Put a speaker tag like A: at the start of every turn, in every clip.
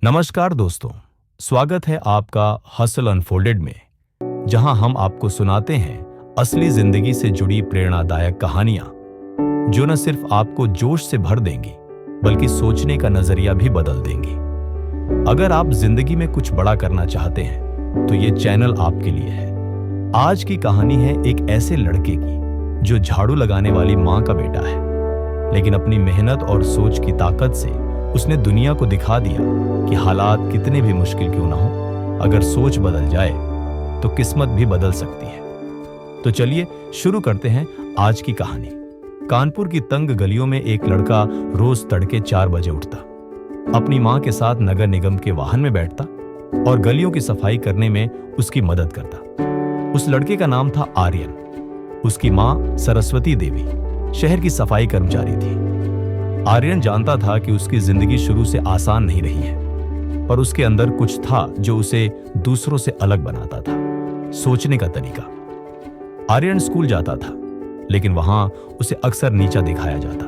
A: नमस्कार दोस्तों, स्वागत है आपका हसल अनफोल्डेड में, जहां हम आपको सुनाते हैं असली जिंदगी से जुड़ी प्रेरणादायक कहानियां, जो न सिर्फ आपको जोश से भर देंगी, बल्कि सोचने का नजरिया भी बदल देंगी। अगर आप जिंदगी में कुछ बड़ा करना चाहते हैं, तो ये चैनल आपके लिए है। आज की कहानी है एक ऐसे लड़के की जो झाड़ू लगाने वाली माँ का बेटा है, लेकिन अपनी मेहनत और सोच की ताकत से उसने दुनिया को दिखा दिया कि हालात कितने भी मुश्किल क्यों ना हो, अगर सोच बदल जाए तो किस्मत भी बदल सकती है। तो चलिए शुरू करते हैं आज की कहानी। कानपुर की तंग गलियों में एक लड़का रोज तड़के 4 बजे उठता, अपनी मां के साथ नगर निगम के वाहन में बैठता और गलियों की सफाई करने में उसकी मदद करता। उस लड़के का नाम था आर्यन। उसकी मां सरस्वती देवी शहर की सफाई कर्मचारी थी। आर्यन जानता था कि उसकी जिंदगी शुरू से आसान नहीं रही है, पर उसके अंदर कुछ था जो उसे दूसरों से अलग बनाता था, सोचने का तरीका। आर्यन स्कूल जाता था, लेकिन वहां उसे अक्सर नीचा दिखाया जाता।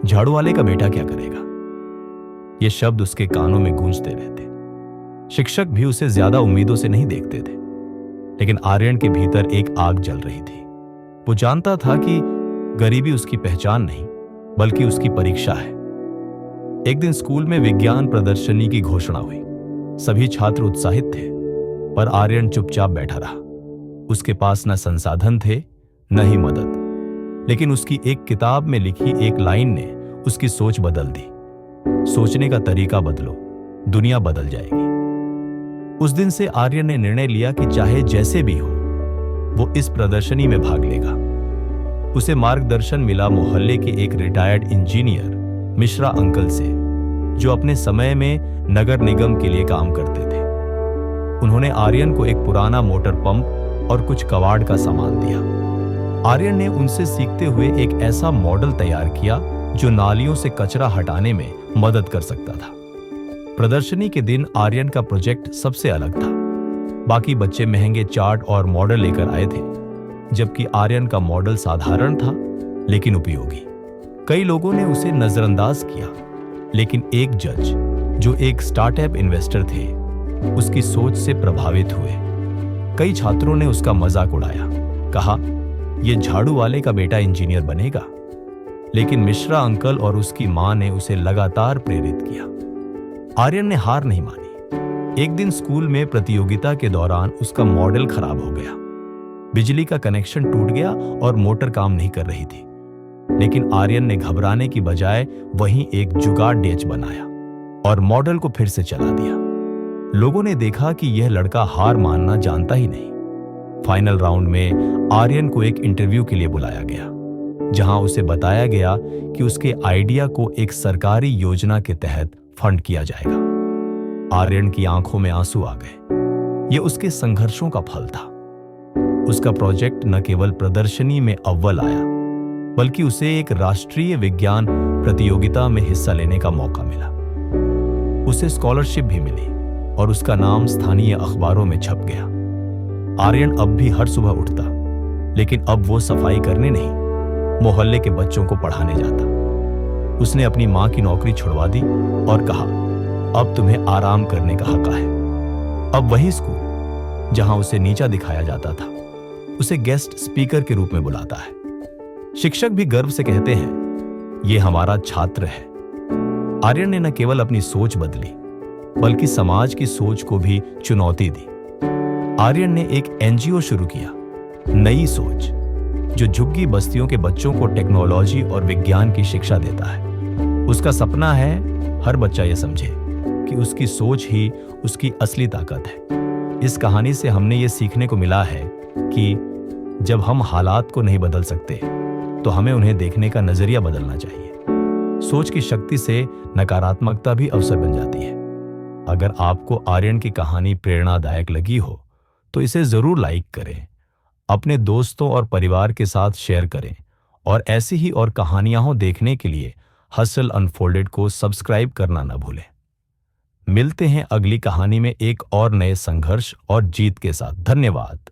A: झाड़ू वाले का बेटा क्या करेगा, ये शब्द उसके कानों में गूंजते रहते। शिक्षक भी उसे ज्यादा उम्मीदों से नहीं देखते थे, लेकिन आर्यन के भीतर एक आग जल रही थी। वो जानता था कि गरीबी उसकी पहचान नहीं, बल्कि उसकी परीक्षा है। एक दिन स्कूल में विज्ञान प्रदर्शनी की घोषणा हुई। सभी छात्र उत्साहित थे, पर आर्यन चुपचाप बैठा रहा। उसके पास न संसाधन थे, न ही मदद, लेकिन उसकी एक किताब में लिखी एक लाइन ने उसकी सोच बदल दी। सोचने का तरीका बदलो, दुनिया बदल जाएगी। उस दिन से आर्यन ने निर्णय लिया कि चाहे जैसे भी हो, वो इस प्रदर्शनी में भाग लेगा। उसे मार्गदर्शन मिला मोहल्ले के एक रिटायर्ड इंजीनियर मिश्रा अंकल से, जो अपने समय में नगर निगम के लिए काम करते थे। उन्होंने आर्यन को एक पुराना मोटर पंप और कुछ कबाड़ का सामान दिया। आर्यन ने उनसे सीखते हुए एक ऐसा मॉडल तैयार किया जो नालियों से कचरा हटाने में मदद कर सकता था। प्रदर्शनी के दिन आर्यन का प्रोजेक्ट सबसे अलग था। बाकी बच्चे महंगे चार्ट और मॉडल लेकर आए थे, जबकि आर्यन का मॉडल साधारण था लेकिन उपयोगी। कई लोगों ने उसे नजरअंदाज किया, लेकिन एक जज, जो एक स्टार्टअप इन्वेस्टर थे, उसकी सोच से प्रभावित हुए। कई छात्रों ने उसका मजाक उड़ाया, कहा यह झाड़ू वाले का बेटा इंजीनियर बनेगा। लेकिन मिश्रा अंकल और उसकी मां ने उसे लगातार प्रेरित किया। आर्यन ने हार नहीं मानी। एक दिन स्कूल में प्रतियोगिता के दौरान उसका मॉडल खराब हो गया। बिजली का कनेक्शन टूट गया और मोटर काम नहीं कर रही थी, लेकिन आर्यन ने घबराने की बजाय वहीं एक जुगाड़ डेच बनाया और मॉडल को फिर से चला दिया। लोगों ने देखा कि यह लड़का हार मानना जानता ही नहीं। फाइनल राउंड में आर्यन को एक इंटरव्यू के लिए बुलाया गया, जहां उसे बताया गया कि उसके आइडिया को एक सरकारी योजना के तहत फंड किया जाएगा। आर्यन की आंखों में आंसू आ गए। यह उसके संघर्षों का फल था। उसका प्रोजेक्ट न केवल प्रदर्शनी में अव्वल आया, बल्कि उसे एक राष्ट्रीय विज्ञान प्रतियोगिता में हिस्सा लेने का मौका मिला। उसे स्कॉलरशिप भी मिली और उसका नाम स्थानीय अखबारों में छप गया। आर्यन अब भी हर सुबह उठता, लेकिन अब वो सफाई करने नहीं, मोहल्ले के बच्चों को पढ़ाने जाता। उसने अपनी मां की नौकरी छुड़वा दी और कहा, अब तुम्हें आराम करने का हक है। अब वही स्कूल जहां उसे नीचा दिखाया जाता था, उसे गेस्ट स्पीकर के रूप में बुलाता है। शिक्षक भी गर्व से कहते हैं, ये हमारा छात्र है। आर्यन ने न केवल अपनी सोच बदली, बल्कि समाज की सोच को भी चुनौती दी। आर्यन ने एक एनजीओ शुरू किया, नई सोच, जो झुग्गी बस्तियों के बच्चों को टेक्नोलॉजी और विज्ञान की शिक्षा देता है। उसका सपना है हर बच्चा यह समझे कि उसकी सोच ही उसकी असली ताकत है। इस कहानी से हमने ये सीखने को मिला है कि जब हम हालात को नहीं बदल सकते, तो हमें उन्हें देखने का नजरिया बदलना चाहिए। सोच की शक्ति से नकारात्मकता भी अवसर बन जाती है। अगर आपको आर्यन की कहानी प्रेरणादायक लगी हो, तो इसे जरूर लाइक करें, अपने दोस्तों और परिवार के साथ शेयर करें, और ऐसी ही और कहानियां देखने के लिए हसल अनफोल्डेड को सब्सक्राइब करना न भूलें। मिलते हैं अगली कहानी में एक और नए संघर्ष और जीत के साथ। धन्यवाद।